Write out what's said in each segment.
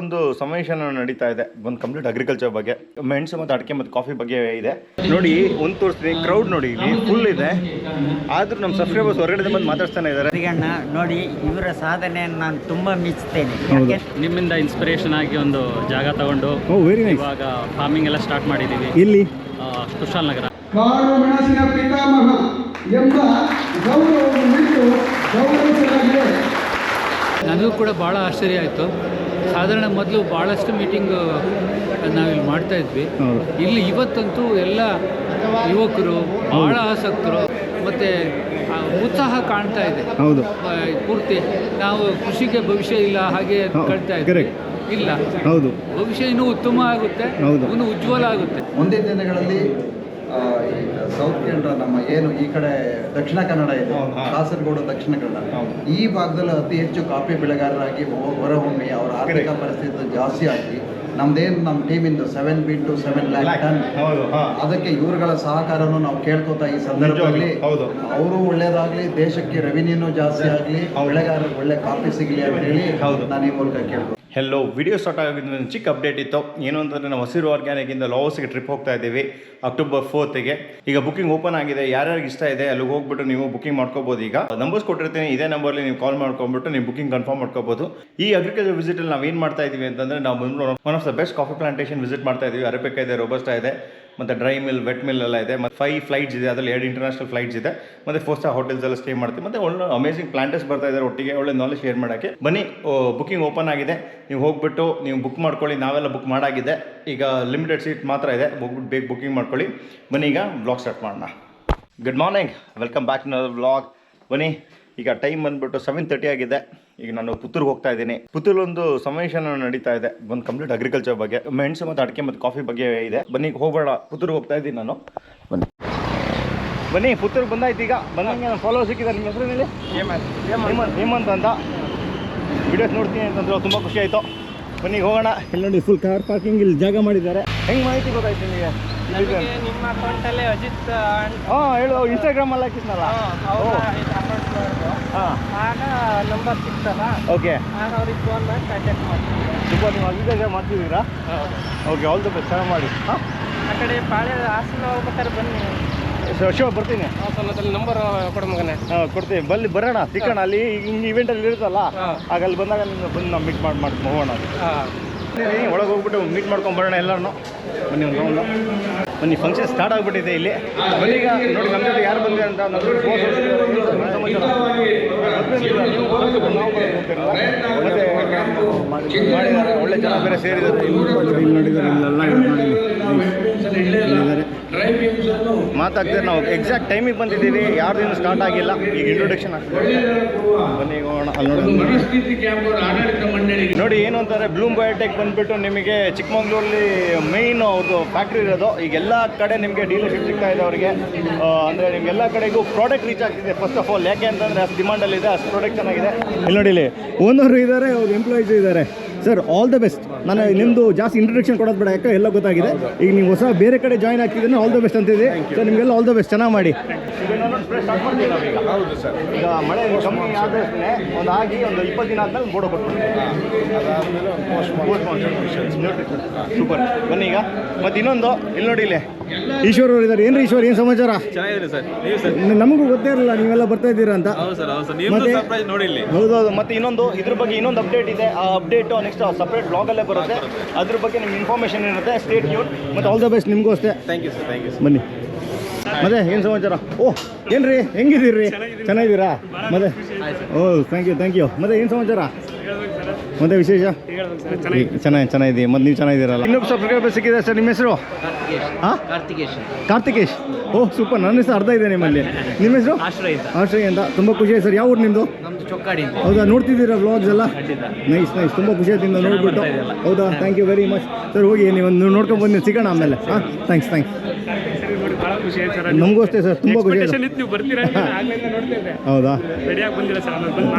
ಒಂದು ಸಮಾವೇಶನ ನಡೀತಾ ಇದೆ, ಒಂದು ಕಂಪ್ಲೀಟ್ ಅಗ್ರಿಕಲ್ಚರ್ ಬಗ್ಗೆ, ಮೆಣಸು ಮತ್ತು ಅಡಿಕೆ ಮತ್ತು ಕಾಫಿ ಬಗ್ಗೆ ಇದೆ. ನೋಡಿ ಒಂದು ತೋರಿಸ್ತೀನಿ, ಕ್ರೌಡ್ ನೋಡಿ ಫುಲ್ ಇದೆ, ಆದ್ರೂ ನಮ್ಮ ಸಬ್ಸ್ಕ್ರೈಬರ್ಸ್ ಹೊರಗಡೆ ಬಂದು ಮಾತಾಡ್ತಾನೆ ಇದ್ದಾರೆ. ನೋಡಿ ಇವರ ಸಾಧನೆಯನ್ನು ನಾನು ತುಂಬಾ ಮೆಚ್ಚುತ್ತೇನೆ. ನಿಮ್ಮಿಂದ ಇನ್ಸ್ಪಿರೇಷನ್ ಆಗಿ ಒಂದು ಜಾಗ ತಗೊಂಡು ಇವಾಗ ಫಾರ್ಮಿಂಗ್ ಎಲ್ಲ ಸ್ಟಾರ್ಟ್ ಮಾಡಿದ್ದೀವಿ. ಇಲ್ಲಿ ಕುಶಾಲನಗರ. ಕಾಡು ಮೆಣಸಿನ ಪಿತಾಮಹ ಎಂಬ ಗೌರವವನ್ನು ನೀಡಿ ಗೌರವಿಸಲಾಗಿದೆ. ನನಗೂ ಕೂಡ ಭಾಳ ಆಶ್ಚರ್ಯ ಆಯಿತು. ಸಾಧಾರಣ ಮೊದಲು ಭಾಳಷ್ಟು ಮೀಟಿಂಗು ನಾವಿಲ್ಲಿ ಮಾಡ್ತಾ ಇದ್ವಿ. ಇಲ್ಲಿ ಇವತ್ತಂತೂ ಎಲ್ಲ ಯುವಕರು ಭಾಳ ಆಸಕ್ತರು ಮತ್ತು ಉತ್ಸಾಹ ಕಾಣ್ತಾ ಇದೆ. ಹೌದು, ಪೂರ್ತಿ ನಾವು ಕೃಷಿಗೆ ಭವಿಷ್ಯ ಇಲ್ಲ ಹಾಗೆ ಕಳ್ತಾ ಇದ್ದೀವಿ. ಇಲ್ಲ, ಹೌದು, ಭವಿಷ್ಯ ಇನ್ನೂ ಉತ್ತಮ ಆಗುತ್ತೆ, ಇನ್ನೂ ಉಜ್ವಲ ಆಗುತ್ತೆ. ಮುಂದಿನ ದಿನಗಳಲ್ಲಿ ಸೌತ್ ಕೇಂದ್ರ ನಮ್ಮ ಏನು ಈ ಕಡೆ ದಕ್ಷಿಣ ಕನ್ನಡ ಇದೆ, ಕಾಸರಗೋಡು ದಕ್ಷಿಣ ಕನ್ನಡ, ಈ ಭಾಗದಲ್ಲಿ ಅತಿ ಹೆಚ್ಚು ಕಾಫಿ ಬೆಳೆಗಾರರಾಗಿ ಹೊರಹೊಮ್ಮಿ ಅವರ ಆರ್ಥಿಕ ಪರಿಸ್ಥಿತಿ ಜಾಸ್ತಿ ಆಗಿ ನಮ್ಮ ಟೀಮಿಂದು 7 lakh ಟನ್, ಅದಕ್ಕೆ ಇವರುಗಳ ಸಹಕಾರವನ್ನು ನಾವು ಕೇಳ್ಕೊತಾ ಈ ಸಂದರ್ಭದಲ್ಲಿ ಅವರು ಒಳ್ಳೇದಾಗ್ಲಿ, ದೇಶಕ್ಕೆ ರೆವಿನ್ಯೂನು ಜಾಸ್ತಿ ಆಗಲಿ, ಬೆಳೆಗಾರರಿಗೆ ಒಳ್ಳೆ ಕಾಫಿ ಸಿಗಲಿ ಅಂತ ಹೇಳಿ ನಾನು ಈ ಮೂಲಕ ಕೇಳ್ಬೋದು. ಹೆಲೋ, ವಿಡಿಯೋ ಸ್ಟಾರ್ಟ್ ಆಗಿದ್ದು ಒಂದು ಚಿಕ್ಕ ಅಪ್ಡೇಟ್ ಇತ್ತು. ಏನು ಅಂತಂದರೆ ನಾವು ಹಸಿರು ಆರ್ಗ್ಯಾನಿಕಿಂದ ಲಾವೋಸ್ಗೆ ಟ್ರಿಪ್ ಹೋಗ್ತಾ ಇದ್ದೀವಿ October 4th. ಈಗ ಬುಕಿಂಗ್ ಓಪನ್ ಆಗಿದೆ. ಯಾರ್ಯಾರಿಗೆ ಇಷ್ಟ ಇದೆ ಅಲ್ಲಿಗೆ ಹೋಗ್ಬಿಟ್ಟು ನೀವು ಬುಕಿಂಗ್ ಮಾಡ್ಕೋಬೋದು. ಈಗ ನಂಬರ್ಸ್ ಕೊಟ್ಟಿರ್ತೀನಿ, ಇದೇ ನಂಬರ್ಲಿ ನೀವು ಕಾಲ್ ಮಾಡ್ಕೊಂಡ್ಬಿಟ್ಟು ನೀವು ಬುಕಿಂಗ್ ಕನ್ಫರ್ಮ್ ಮಾಡ್ಕೋಬೋದು. ಈ ಅಗ್ರಿಕಲ್ಚರ್ ವಿಸಿಟಲ್ಲಿ ನಾವು ಏನು ಮಾಡ್ತಾ ಇದ್ದೀವಿ ಅಂತಂದರೆ, ನಾವು ಬಂದು one of the best coffee plantation visit ಮಾಡ್ತಾ ಇದ್ದೀವಿ. ಅರೇಬಿಕಾ ಇದೆ, ರೋಬಸ್ಟಾ ಇದೆ, ಮತ್ತು ಡ್ರೈ ಮಿಲ್, ವೆಟ್ ಮಿಲ್ ಎಲ್ಲ ಇದೆ. ಮತ್ತು 5 ಫ್ಲೈಟ್ಸ್ ಇದೆ, ಅದರಲ್ಲಿ 2 ಇಂಟರ್ನ್ಯಾಷನಲ್ ಫ್ಲೈಟ್ಸ್ ಇದೆ. ಮತ್ತು 4 ಸ್ಟಾರ್ ಹೋಟೆಲ್ಸ್ ಎಲ್ಲ ಸ್ಟೇ ಮಾಡ್ತೀವಿ. ಮತ್ತು ಒಳ್ಳೆ ಅಮೇಸಿಂಗ್ ಪ್ಲಾಂಟರ್ಸ್ ಬರ್ತಾ ಇದ್ದಾರೆ ಒಟ್ಟಿಗೆ, ಒಳ್ಳೆ ನಾಲೆಜ್ ಶೇರ್ ಮಾಡೋಕ್ಕೆ ಬನ್ನಿ. ಬುಕಿಂಗ್ ಓಪನ್ ಆಗಿದೆ, ನೀವು ಹೋಗ್ಬಿಟ್ಟು ನೀವು ಬುಕ್ ಮಾಡ್ಕೊಳ್ಳಿ. ನಾವೆಲ್ಲ ಬುಕ್ ಮಾಡಾಗಿದೆ, ಈಗ ಲಿಮಿಟೆಡ್ ಸೀಟ್ ಮಾತ್ರ ಇದೆ. ಹೋಗ್ಬಿಟ್ಟು ಬೇಗ ಬುಕಿಂಗ್ ಮಾಡ್ಕೊಳ್ಳಿ. ಬನ್ನಿ, ಈಗ ವ್ಲಾಗ್ ಸ್ಟಾರ್ಟ್ ಮಾಡೋಣ. Good morning, welcome back to ನವರ್ ವ್ಲಾಗ್. ಬನ್ನಿ, ಈಗ ಟೈಮ್ ಬಂದುಬಿಟ್ಟು 7:30 ಆಗಿದೆ. ಈಗ ನಾನು ಪುತ್ತೂರಿಗೆ ಹೋಗ್ತಾ ಇದ್ದೀನಿ. ಒಂದು ಸಮಾವೇಶನ ನಡೀತಾ ಇದೆ, ಒಂದು ಕಂಪ್ಲೀಟ್ ಅಗ್ರಿಕಲ್ಚರ್ ಬಗ್ಗೆ, ಮೆಣಸು ಮತ್ತು ಅಡಿಕೆ ಮತ್ತು ಕಾಫಿ ಬಗ್ಗೆ ಇದೆ. ಬನ್ನಿ, ಹೋಗೋಣ. ಪುತ್ತೂರಿಗೆ ಹೋಗ್ತಾ ಇದ್ದೀನಿ ನಾನು. ಬನ್ನಿ ಪುತ್ತೂರಿಗೆ ಬಂದಾಯ್ತು. ಈಗ ಬಂದಂಗೆ ನಾನು ಫಾಲೋ ಸಿಕ್ಕಿದ್ದಾರೆ. ನಿಮ್ಮ ಹೆಸರು ಹೇಳಿ? ಹೇಮಂತ್ ಅಂತ. ವಿಡಿಯೋಸ್ ನೋಡ್ತೀನಿ ಅಂತಂದ್ರೆ ತುಂಬ ಖುಷಿ ಆಯಿತು. ಬನ್ನಿ ಹೋಗೋಣ. ಇಲ್ಲಿ ನೋಡಿ, ಫುಲ್ ಕಾರ್ ಪಾರ್ಕಿಂಗ್ ಇಲ್ಲಿ ಜಾಗ ಮಾಡಿದ್ದಾರೆ. ಹೆಂಗೆ ಮಾಹಿತಿ ಗೊತ್ತಾಯ್ತು ನಿಮಗೆ? ನಿಮ್ಮ ಅಕೌಂಟಲ್ಲೇ ಅಜಿತ್ ಹೇಳು, ಇನ್ಸ್ಟಾಗ್ರಾಮಲ್ಲಿ ಹಾಕಿದ್ನಲ್ಲ. ಆಗ ನಂಬರ್ ಸಿಗ್ತಲ್ಲ, ಓಕೆ, ಆಗ ಅವ್ರಿಗೆ ಫೋನ್ ಮಾಡಿ ಕಾಂಟ್ಯಾಕ್ಟ್ ಮಾಡ್ತೀವಿ. ತುಂಬ ನೀವು ಅಗ್ರಿಕಲ್ಚರ್ ಮಾಡ್ತಿದ್ದೀರಾ? ಓಕೆ, ಆಲ್ ದ ಬೆಸ್ಟ್, ಚೆನ್ನಾಗಿ ಮಾಡಿ. ಆ ಕಡೆ ಪಾಳ್ಯ ಹಾಸನ ಹೋಗ್ಬೇಕಾದ್ರೆ ಬನ್ನಿ. ಶೋ ಬರ್ತೀನಿ. ನಂಬರ್ ಕೊಡು ಮಗನೇ. ಕೊಡ್ತೀನಿ, ಬರೋಣ, ಸಿಕ್ಕೋಣ. ಅಲ್ಲಿ ಹಿಂಗೆ ಇವೆಂಟಲ್ಲಿ ಇರುತ್ತಲ್ಲ, ಆಗ ಅಲ್ಲಿ ಬಂದಾಗ ನಿಮ್ಗೆ ಬಂದು ನಾವು ಮೀಟ್ ಮಾಡಿ ಹೋಗೋಣ. ಒಳಗೆ ಹೋಗ್ಬಿಟ್ಟು ಮೀಟ್ ಮಾಡ್ಕೊಂಡು ಬರೋಣ ಎಲ್ಲರೂ. ಬನ್ನಿ, ಒಂದು ರೌಂಡು. ಬನ್ನಿ, ಫಂಕ್ಷನ್ ಸ್ಟಾರ್ಟ್ ಆಗಿಬಿಟ್ಟಿದೆ ಇಲ್ಲಿ. ಬನ್ನಿ, ಈಗ ನೋಡಿ ನಮ್ಮ ಜೊತೆ ಯಾರು ಬಂದಿದೆ ಅಂತ ಮಾಡಿದ್ದಾರೆ. ಒಳ್ಳೆ ಜನ ಬೇರೆ ಸೇರಿದ್ದಾರೆ. ಇಲ್ಲಿ ನೋಡಿದ್ದಾರೆ, ಇಲ್ಲೆಲ್ಲ ಮಾತಾಡ್ತಾರೆ. ನಾವು ಎಕ್ಸಾಕ್ಟ್ ಟೈಮಿಗೆ ಬಂದಿದ್ದೀವಿ, ಯಾರ್ದು ಸ್ಟಾರ್ಟ್ ಆಗಿಲ್ಲ. ಈಗ ಇಂಟ್ರೊಡಕ್ಷನ್ ಆಗ್ತದೆ. ಬನ್ನಿ ಹೋಗೋಣ. ಅಲ್ಲಿ ನೋಡಿ ಏನು ಅಂತಾರೆ, ಬ್ಲೂಮ್ ಬಯೋಟೆಕ್ ಬಂದುಬಿಟ್ಟು ನಿಮಗೆ ಚಿಕ್ಕಮಂಗ್ಳೂರಲ್ಲಿ ಮೇಯ್ನ್ ಅವ್ರದ್ದು ಫ್ಯಾಕ್ಟ್ರಿ ಇರೋದು. ಈಗ ಎಲ್ಲ ಕಡೆ ನಿಮಗೆ ಡೀಲರ್ಶಿಪ್ ಸಿಗ್ತಾ ಇದೆ ಅವರಿಗೆ. ಅಂದರೆ ನಿಮ್ಗೆಲ್ಲ ಕಡೆಗೂ ಪ್ರಾಡಕ್ಟ್ ರೀಚ್ ಆಗ್ತಿದೆ. ಫಸ್ಟ್ ಆಫ್ ಆಲ್ ಯಾಕೆ ಅಂತಂದರೆ ಅಷ್ಟು ಡಿಮಾಂಡಲ್ಲಿದೆ, ಅಷ್ಟು ಪ್ರಾಡಕ್ಟ್ ಚೆನ್ನಾಗಿದೆ. ಇಲ್ಲಿ ನೋಡಿ, ಇಲ್ಲಿ ಓನರು ಇದ್ದಾರೆ, ಅವ್ರು ಎಂಪ್ಲಾಯೀಸ್ ಇದ್ದಾರೆ. Sir, all the best. ನಾನು ನಿಮ್ಮದು ಜಾಸ್ತಿ ಇಂಟ್ರೊಡಕ್ಷನ್ ಕೊಡೋದು ಬೇಡ, ಯಾಕೆ ಎಲ್ಲ ಗೊತ್ತಾಗಿದೆ. ಈಗ ನೀವು ಹೊಸ ಬೇರೆ ಕಡೆ ಜಾಯ್ನ್ ಆಗ್ತಿದ್ದೀನಿ, ಆಲ್ ದ ಬೆಸ್ಟ್ ಅಂತಿದೆ. ಸರ್, ನಿಮಗೆಲ್ಲ ಆಲ್ ದ ಬೆಸ್ಟ್, ಚೆನ್ನಾಗಿ ಮಾಡಿ. ಹೌದು ಸರ್. ಈಗ ಮಳೆ ಕಮ್ಮಿ ಆದಷ್ಟೇ ಒಂದು ಆಗಿ ಒಂದು 20 ದಿನ ಆದಮೇಲೆ ಬೋರ್ಡ್ ಕೊಟ್ಬಿಡ್ತೀವಿ. ಸೂಪರ್. ಬನ್ನಿ ಈಗ ಮತ್ತೆ ಇನ್ನೊಂದು, ಇಲ್ಲಿ ನೋಡಿ, ಇಲ್ಲಿ ಈಶ್ವರ್ ಅವರು ಇದ್ದಾರೆ. ಏನ್ರಿ ಈಶ್ವರ್, ಏನು ಸಮಾಚಾರ? ಚೆನ್ನಾಗಿದೆ ಸರ್. ನೀವು ಸರ್? ನಮಗೂ ಗೊತ್ತೇ ಇರಲಿಲ್ಲ ನೀವೆಲ್ಲ ಬರ್ತಾ ಇದ್ದೀರಾ ಅಂತ. ನೋಡಿ. ಹೌದೌದು. ಮತ್ತೆ ಇನ್ನೊಂದು ಇದ್ರ ಬಗ್ಗೆ ಇನ್ನೊಂದು ಅಪ್ಡೇಟ್ ಇದೆ. ಆ ಅಪ್ಡೇಟು ನೆಕ್ಸ್ಟ್ ಸಪ್ರೇಟ್ ಬ್ಲಾಗಲ್ಲೇ ಬರುತ್ತೆ. ಅದ್ರ ಬಗ್ಗೆ ನಿಮ್ಗೆ ಇನ್ಫಾರ್ಮೇಷನ್ ಇರುತ್ತೆ. Stay tune. ಮತ್ತು ಆಲ್ ದ ಬೆಸ್ಟ್ ನಿಮಗೂ ಅಷ್ಟೇ. Thank you sir. Thank you. ಬನ್ನಿ. ಮತ್ತೆ ಏನು ಸಮಾಚಾರ? ಓಹ್, ಏನ್ರಿ, ಹೆಂಗಿದ್ದೀರಿ? ಚೆನ್ನಾಗಿದ್ದೀರಾ? ಮತ್ತೆ ಥ್ಯಾಂಕ್ ಯು. ಮತ್ತೆ ಏನು ಸಮಾಚಾರ? ಮತ್ತೆ ವಿಶೇಷ? ಚೆನ್ನಾಗಿದೆ. ಮತ್ತೆ ನೀವು ಚೆನ್ನಾಗಿದ್ದೀರಲ್ಲ? ಇನ್ನೊಬ್ಬ ಸಬ್ಸ್ಕ್ರೈಬರ್ ಸಿಕ್ಕಿದೆ ಸರ್. ನಿಮ್ಮ ಹೆಸರು? ಹಾಂ, ಕಾರ್ತಿಕೇಶ್. ಓಹ್, ಸೂಪರ್. ನನ್ನ ಹೆಸರು ಅರ್ಧ ಇದೆ ನಿಮ್ಮಲ್ಲಿ. ನಿಮ್ಮ ಹೆಸರು? ಆಶ್ರಯ್ ಅಂತ. ತುಂಬ ಖುಷಿ ಆಯ್ತು ಸರ್. ಯಾವ ಊರು ನಿಮ್ಮದು? ಹೌದಾ, ನೋಡ್ತಿದ್ದೀರಾ ವ್ಲಾಗ್ಸ್ ಎಲ್ಲ? ನೈಸ್. ತುಂಬ ಖುಷಿ ಆಯ್ತು ನಿಮ್ದು ನೋಡ್ಬಿಟ್ಟು. ಹೌದಾ, thank you very much sir. ಹೋಗಿ ನೀವು ನೋಡ್ಕೊಂಡು ಬಂದು ಸಿಗೋಣ ಆಮೇಲೆ. ಹಾಂ, ಥ್ಯಾಂಕ್ಸ್. ನಮಗೂ ಅಷ್ಟೇ ಸರ್, ತುಂಬ ಖುಷಿ ಆಯ್ತು. ಹೌದಾ,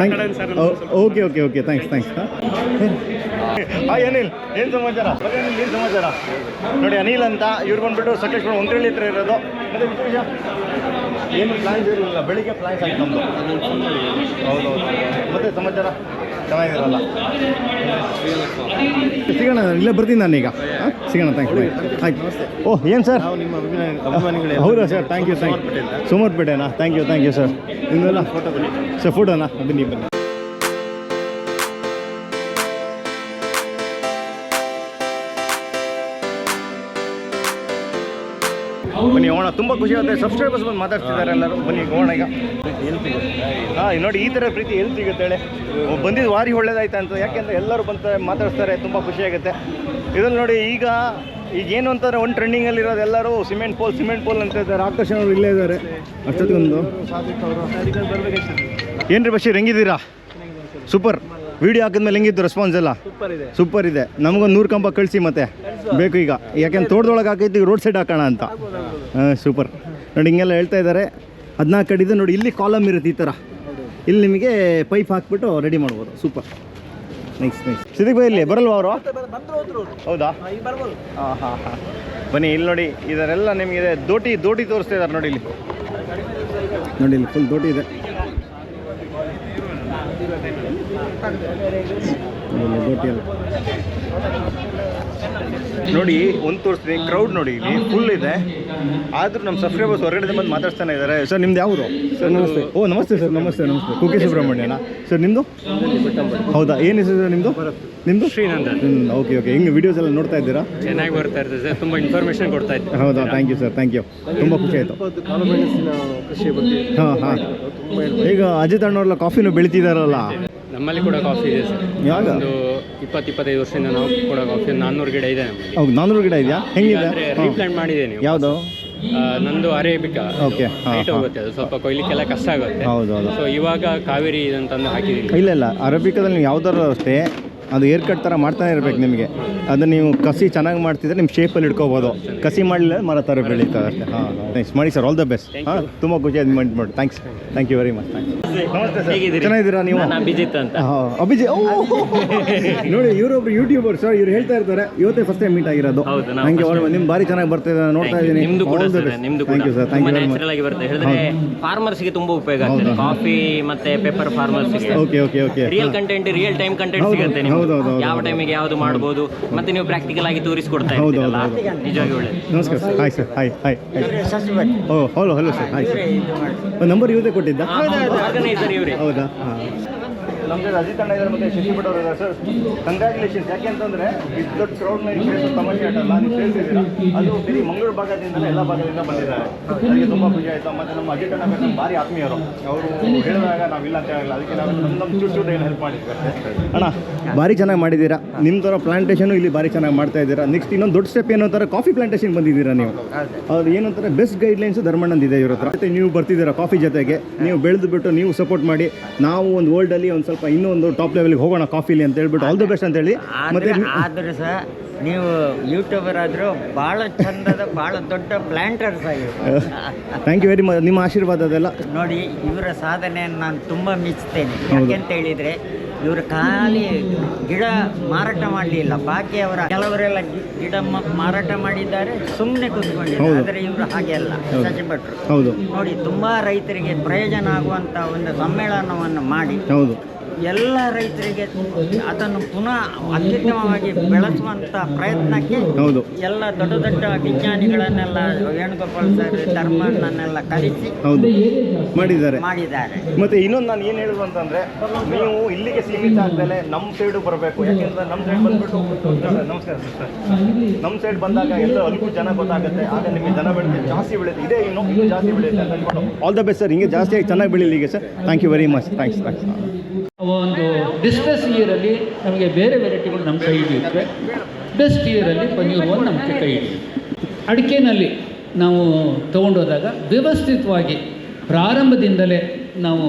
ಓಕೆ, ಥ್ಯಾಂಕ್ಸ್. ಹಾಂ, ಅನಿಲ್, ಏನು ಸಮಾಚಾರ? ಏನು ಸಮಾಚಾರ? ನೋಡಿ, ಅನಿಲ್ ಅಂತ. ಇವ್ರು ಬಂದುಬಿಟ್ಟು ಸಕಲೇಶ್ವರ ಒಂದ್ರಳ್ಳಿ ಹತ್ರ ಇರೋದು. ಮತ್ತು ವಿಶೇಷ ಏನು ಪ್ಲಾನ್ಸ್ ಇರಲಿಲ್ಲ, ಬೆಳಿಗ್ಗೆ ಪ್ಲಾನ್ಸ್ ಆಯ್ತು ನಮ್ಮದು. ಹೌದೌದು. ಮತ್ತೆ ಸಮಾಚಾರ? ಚೆನ್ನಾಗಿರಲ್ಲ. ಸಿಗೋಣ, ಇಲ್ಲೇ ಬರ್ತೀನಿ ನಾನೀಗ. ಸಿಗೋಣ, ಥ್ಯಾಂಕ್ಸ್. ಆಯ್ತು. ಓಹ್, ಏನು ಸರ್? ನಿಮ್ಮ ಅಭಿಮಾನಿಗಳೇ. ಹೌದಾ ಸರ್? Thank you. ಸೋಮವಾರಪೇಟೆನಾ? Thank you sir. ನಿಮ್ಮೆಲ್ಲ ಫೋಟೋ ಬನ್ನಿ ಸರ್. ಫೋಟೋನಾ? ಬನ್ನಿ. ಬನ್ನಿ ಹೋಗೋಣ. ತುಂಬ ಖುಷಿ ಆಗುತ್ತೆ. ಸಬ್ಸ್ಕ್ರೈಬರ್ಸ್ ಬಂದು ಮಾತಾಡ್ತಿದ್ದಾರೆ ಎಲ್ಲರೂ. ಬನ್ನಿ ಹೋಗೋಣ ಈಗ. ಹಾಂ, ನೋಡಿ ಈ ಥರ ಪ್ರೀತಿ ಎಲ್ಲಿ ಸಿಗುತ್ತೆ ಹೇಳಿ. ಬಂದಿದ್ದು ವಾರಿ ಒಳ್ಳೇದಾಯ್ತು ಅಂತ. ಯಾಕೆಂದರೆ ಎಲ್ಲರೂ ಬಂದು ಮಾತಾಡ್ತಾರೆ, ತುಂಬ ಖುಷಿಯಾಗುತ್ತೆ. ಇದ್ರಲ್ಲಿ ನೋಡಿ ಈಗ ಏನು ಅಂತಾರೆ, ಒಂದು ಟ್ರೆಂಡಿಂಗಲ್ಲಿರೋದು ಎಲ್ಲರೂ ಸಿಮೆಂಟ್ ಪೋಲ್ ಅಂತ ಇದ್ದಾರೆ. ಆಕರ್ಷಣ ಅವರು ಇಲ್ಲೇ ಇದ್ದಾರೆ. ಅಷ್ಟೊತ್ತಿಗೊಂದು ಏನು ರೀ ಬಶೀರ್, ಹೆಂಗಿದ್ದೀರಾ? ಸೂಪರ್. ವೀಡಿಯೋ ಹಾಕಿದ್ಮೇಲೆ ಹೆಂಗಿತ್ತು ರೆಸ್ಪಾನ್ಸ್ ಎಲ್ಲ? ಸೂಪರ್ ಇದೆ. ನಮಗೊಂದು 100 ಕಂಬ ಕಳಿಸಿ ಮತ್ತೆ ಬೇಕು ಈಗ. ಯಾಕೆಂದ್ರೆ ತೋಟದೊಳಗೆ ಹಾಕೈತಿ, ರೋಡ್ ಸೈಡ್ ಹಾಕೋಣ ಅಂತ. ಸೂಪರ್. ನೋಡಿ ಹಿಂಗೆಲ್ಲ ಹೇಳ್ತಾ ಇದ್ದಾರೆ. 14 ಅಡಿದೆ ನೋಡಿ. ಇಲ್ಲಿ ಕಾಲಮ್ ಇರುತ್ತೆ ಈ ಥರ. ಇಲ್ಲಿ ನಿಮಗೆ ಪೈಪ್ ಹಾಕ್ಬಿಟ್ಟು ರೆಡಿ ಮಾಡ್ಬೋದು. ಸೂಪರ್. ನೈಸ್. ಸಿದ್ದಿಕ್ ಬೈ ಇಲ್ಲಿ ಬರಲ್ವಾ ಅವರು? ಹೌದಾ? ಹಾಂ. ಬನ್ನಿ ಇಲ್ಲಿ ನೋಡಿ, ಇದರೆಲ್ಲ ನಿಮಗೆ ದೋಟಿ ತೋರಿಸ್ತಾ ಇದ್ದಾರೆ ನೋಡಿ. ಇಲ್ಲಿ ಫುಲ್ ದೋಟಿ ಇದೆ. ನೋಡಿ ಒಂದು ತೋರಿಸ್ತೀನಿ. ಕ್ರೌಡ್ ನೋಡಿ ಇಲ್ಲಿ ಫುಲ್ ಇದೆ. ಆದ್ರೂ ನಮ್ಮ ಸಬ್ಸ್ಕ್ರೈಬರ್ಸ್ ಹೊರಗಡೆ ಬಂದು ಮಾತಾಡ್ತಾನೆ ಇದ್ದಾರೆ. ಸರ್ ನಿಮ್ದು ಯಾವುದು? ಸರ್ ನಮಸ್ತೆ. ಓ ನಮಸ್ತೆ ಸರ್. ನಮಸ್ತೆ. ಕುಕ್ಕೆ ಸುಬ್ರಹ್ಮಣ್ಯನಾ ಸರ್ ನಿಮ್ಮದು? ಹೌದಾ? ಏನು ಹೆಸರು ಸರ್ ನಿಮ್ಮದು? ಶ್ರೀನಂದನ್. ಓಕೆ. ಹಿಂಗೆ ವೀಡಿಯೋಸ್ ಎಲ್ಲ ನೋಡ್ತಾ ಇದ್ದೀರಾ? ಚೆನ್ನಾಗಿ ಬರ್ತಾ ಇರ್ತದೆ ಸರ್, ತುಂಬ ಇನ್ಫಾರ್ಮೇಷನ್ ಕೊಡ್ತಾ ಇದ್ದಾರೆ. ಹೌದಾ? Thank you sir. ತುಂಬ ಖುಷಿ ಆಯಿತು. ಹಾಂ. ಈಗ ಅಜಿತ್ ಅಣ್ಣವ್ರೆಲ್ಲ ಕಾಫಿನೂ ಬೆಳಿತಿದಾರಲ್ಲ? ನಮ್ಮಲ್ಲಿ ಕೂಡ ಕಾಫಿ ಇದೆ ಸರ್. ಯಾವಾಗ? ಒಂದು 20-25 ವರ್ಷದಿಂದ ನಾವು ಕೂಡ ಕಾಫಿ 400 ಗಿಡ ಇದೆ ನಮ್ಮಲ್ಲಿ. ಹೌದು, 400 ಗಿಡ ಇದೆಯಾ? ಹೆಂಗಿದೆ? ರೀಪ್ಲಾಂಟ್ ಮಾಡಿದ್ದೇನೆ. ಯಾವುದು? ನಂದು ಅರೇಬಿಕಾ. ಓಕೆ. ಹೈಟ್ ಹೋಗುತ್ತೆ, ಅದು ಸ್ವಲ್ಪ ಕೊಯ್ಲಿಕ್ಕೆಲ್ಲ ಕಷ್ಟ ಆಗುತ್ತೆ. ಹೌದು. ಸೊ ಇವಾಗ ಕಾವೇರಿ ಇದಂತಂದು ಹಾಕಿದ್ದೀವಿ. ಇಲ್ಲ ಅರೇಬಿಕಾದಲ್ಲಿ ನೀವು ಯಾವ್ದಾರು ಅಷ್ಟೇ ಅದು ಏರ್ ಕಟ್ ಥರ ಮಾಡ್ತಾನೆ ಇರ್ಬೇಕು ನಿಮಗೆ. ಅದನ್ನು ನೀವು ಕಸಿ ಚೆನ್ನಾಗಿ ಮಾಡ್ತಿದ್ರೆ ನಿಮ್ಮ ಶೇಪಲ್ಲಿ ಇಟ್ಕೋಬೋದು. ಕಸಿ ಮಾಡಲಿಲ್ಲ ಮರ ಥರ ಬೆಳೀತದೆ ಅಷ್ಟೇ. ಹಾಂ, ಥ್ಯಾಂಕ್ಸ್ ಮಾಡಿ ಸರ್. All the best. ಹಾಂ, ತುಂಬ ಖುಷಿ ಆಯ್ತು ಮಾಡಿ. Thank you very much. ನಮಸ್ತೆ ಸರ್. ಚೆನ್ನಾಗಿದ್ದೀರಾ ನೀವು? ಅಭಿಜಿತ್ ಅಂತ. ಹಾಂ, ಅಭಿಜಿತ್. ನೋಡಿ ಇವರೊಬ್ರು ಯೂಟ್ಯೂಬರ್ ಸರ್. ಇವ್ರು ಹೇಳ್ತಾ ಇರ್ತಾರೆ ಇವತ್ತೇ ಫಸ್ಟ್ ಟೈಮ್ ಮೀಟ್ ಆಗಿರೋದು. ನನಗೆ ನಿಮ್ಮ ಭಾರಿ ಚೆನ್ನಾಗಿ ಬರ್ತಿದೆ, ನೋಡ್ತಾ ಇದ್ದೀನಿ. Thank you sir. Thank you very much. ಫಾರ್ಮರ್ಸ್ಗೆ ತುಂಬಾ ಉಪಯೋಗ ಆಗ್ತದೆ. ಕಾಫಿ ಮತ್ತೆ ಪೇಪರ್ ಫಾರ್ಮರ್ಸ್ಗೆ. Okay. Real content, real time content ಸಿಗುತ್ತೆ ನಿಮ್ಗೆ. ಯಾವ ಟೈಮಿಗೆ ಯಾವುದು ಮಾಡ್ಬೋದು ಮತ್ತೆ ನೀವು ಪ್ರಾಕ್ಟಿಕಲ್ ಆಗಿ ತೋರಿಸ್ಕೊಡ್ತಾ ಇದ್ದೀರಲ್ಲ, ನಿಜವಾಗಿ ಒಳ್ಳೆಯದು. ನಮಸ್ಕಾರ sir. Hi sir. Hi. Oh hello sir. Hi sir. Number ಇವತ್ತೇ ಕೊಟ್ಟಿದ್ದ? ಆರ್ಗನೈಸರ್ ಇವರೇ. ಹೌದಾ? ಹಾಂ. ನಮ್ಮ ಜೊತೆ ಅಜಿತ್ ಅಣ್ಣ ಇದ್ದಾರೆ ಮತ್ತು ಶಶಿ ಭಟ್ ಅವರು ಇದ್ದಾರೆ ಸರ್. ಕಂಗ್ರ್ಯಾಚುಲೇಷನ್ಸ್. ಯಾಕೆಂತಂದರೆ ಇಷ್ಟು ದೊಡ್ಡ ಕ್ರೌಡ್ನ ನೀವು ತಮಾಷೆ ಆಟಲ್ಲ, ನೀವು ಸೇರಿಸಿದ್ದೀರಾ. ಅದು ಬರೀ ಮಂಗಳೂರು ಭಾಗದಿಂದಲೇ ಎಲ್ಲ ಭಾಗದಿಂದ ಬಂದಿದ್ದಾರೆ. ಅದಕ್ಕೆ ತುಂಬ ಖುಷಿ ಆಯಿತು. ಮತ್ತು ನಮ್ಮ ಅಜಿತ್ ಅಣ್ಣ ನಮ್ಮ ಭಾರಿ ಆತ್ಮೀಯರು. ಅವರು ಹೇಳಿದಾಗ ನಾವಿಲ್ಲ ಅಂತ ಹೇಳಿಲ್ಲ. ಅದಕ್ಕೆ ನಾವು ನಮ್ಮ ಚೂರು ಏನು ಹೆಲ್ಪ್ ಮಾಡಿದ್ವಿ ಅಣ್ಣ. ಭಾರಿ ಚೆನ್ನಾಗಿ ಮಾಡಿದ್ದೀರಾ. ನಿಮ್ಮ ಥರ ಪ್ಲಾಂಟೇಷನು ಇಲ್ಲಿ ಭಾರಿ ಚೆನ್ನಾಗಿ ಮಾಡ್ತಾ ಇದ್ದೀರಾ. ನೆಕ್ಸ್ಟ್ ಇನ್ನೊಂದು ದೊಡ್ಡ ಸ್ಟೆಪ್ ಏನು ಅಂತಾರೆ, ಕಾಫಿ ಪ್ಲಾಂಟೇಷನ್ ಬಂದಿದ್ದೀರಾ ನೀವು. ಅವ್ರು ಏನಂತಾರೆ, ಬೆಸ್ಟ್ ಗೈಡ್ಲೈನ್ಸ್ ಧರ್ಮಣ್ಣಂದಿದೆ ಇವ್ರ ಹತ್ರ. ಮತ್ತು ನೀವು ಬರ್ತಿದ್ದೀರಾ ಕಾಫಿ ಜೊತೆಗೆ. ನೀವು ಬೆಳೆದು ಬಿಟ್ಟು ನೀವು ಸಪೋರ್ಟ್ ಮಾಡಿ, ನಾವು ಒಂದು ವರ್ಲ್ಡಲ್ಲಿ ಒಂದು ಸ್ವಲ್ಪ ಇನ್ನೊಂದು ಟಾಪ್ ಲೆವೆಲ್ಗೆ ಹೋಗೋಣ ಕಾಫಿಲಿ ಅಂತ ಹೇಳ್ಬಿಟ್ಟು ಆಲ್ ದ ಬೆಸ್ಟ್ ಅಂತ ಹೇಳಿ. ಮತ್ತೆ ಆದರೂ ಸಹ ನೀವು ಯೂಟ್ಯೂಬರ್ ಆದರೂ ಭಾಳ ಚಂದದ ಭಾಳ ದೊಡ್ಡ ಪ್ಲಾಂಟರ್ಸ್ ಆಗಿರ್ಬೋದು. Thank you very much. ನಿಮ್ಮ ಆಶೀರ್ವಾದದೆಲ್ಲ ನೋಡಿ, ಇವರ ಸಾಧನೆಯನ್ನು ನಾನು ತುಂಬ ಮೆಚ್ಚುತ್ತೇನೆ. ಯಾಕೆಂತ ಹೇಳಿದರೆ ಇವರು ಖಾಲಿ ಗಿಡ ಮಾರಾಟ ಮಾಡಲಿಲ್ಲ, ಬಾಕಿ ಅವರ ಕೆಲವರೆಲ್ಲ ಗಿಡ ಮಾರಾಟ ಮಾಡಿದ್ದಾರೆ, ಸುಮ್ಮನೆ ಕೂತ್ಕೊಂಡಿದ್ದಾರೆ. ಆದರೆ ಇವರು ಹಾಗೆ ಅಲ್ಲ. ಶಶಿ ಭಟ್ರು ಹೌದು ನೋಡಿ, ತುಂಬ ರೈತರಿಗೆ ಪ್ರಯೋಜನ ಆಗುವಂಥ ಒಂದು ಸಮ್ಮೇಳನವನ್ನು ಮಾಡಿ ಹೌದು ಎಲ್ಲ ರೈತರಿಗೆ ಅದನ್ನು ಪುನಃ ಅತ್ಯುತ್ತಮವಾಗಿ ಬೆಳೆಸುವಂಥ ಪ್ರಯತ್ನಕ್ಕೆ ಹೌದು ಎಲ್ಲ ದೊಡ್ಡ ದೊಡ್ಡ ವಿಜ್ಞಾನಿಗಳನ್ನೆಲ್ಲ ವೇಣುಗೋಪಾಲ್ ಸರ್, ಧರ್ಮಣ್ಣನ್ನೆಲ್ಲ ಕರೆಸಿ ಹೌದು ಮಾಡಿದ್ದಾರೆ. ಮತ್ತೆ ಇನ್ನೊಂದು ನಾನು ಏನು ಹೇಳುದು ಅಂತಂದ್ರೆ, ನೀವು ಇಲ್ಲಿಗೆ ಸೀಮಿತ ಆಗ್ದಲೆ ನಮ್ಮ ಸೈಡು ಬರಬೇಕು. ಯಾಕೆಂದ್ರೆ ನಮ್ಮ ಸೈಡ್ ಬಂದ್ಬಿಟ್ಟು, ನಮಸ್ಕಾರ ಸರ್, ನಮ್ಮ ಸೈಡ್ ಬಂದಾಗ ಎಲ್ಲ ಅಲ್ಪ ಜನ ಗೊತ್ತಾಗುತ್ತೆ. ಆಗ ನಿಮಗೆ ಜನ ಬೆಳೆದು ಜಾಸ್ತಿ ಬೆಳೆಯುತ್ತೆ. ಇದೇ ಇನ್ನೂ ಜಾಸ್ತಿ ಬೆಳೆಯುತ್ತೆ ಅಂತ ಅಂದ್ಕೊಂಡು ಆಲ್ ದ ಬೆಸ್ಟ್ ಸರ್. ಹಿಂಗೆ ಜಾಸ್ತಿಯಾಗಿ ಚೆನ್ನಾಗಿ ಬೆಳೀಲಿಗೆ sir. Thank you very much. Thanks. ಒಂದು ಡಿಸ್ಟ್ರೆಸ್ ಇಯರಲ್ಲಿ ನಮಗೆ ಬೇರೆ ವೆರೈಟಿಗಳು ನಮ್ಮ ಕೈ ಹಿಡಿಯುತ್ತೆ. ಬೆಸ್ಟ್ ಇಯರಲ್ಲಿ ಪನ್ನೀರ್ ಒಂದು ನಮ್ಮ ಕೈ ಹಿಡಿಯುತ್ತೆ. ಅಡಿಕೆನಲ್ಲಿ ನಾವು ತೊಗೊಂಡೋದಾಗ ವ್ಯವಸ್ಥಿತವಾಗಿ ಪ್ರಾರಂಭದಿಂದಲೇ ನಾವು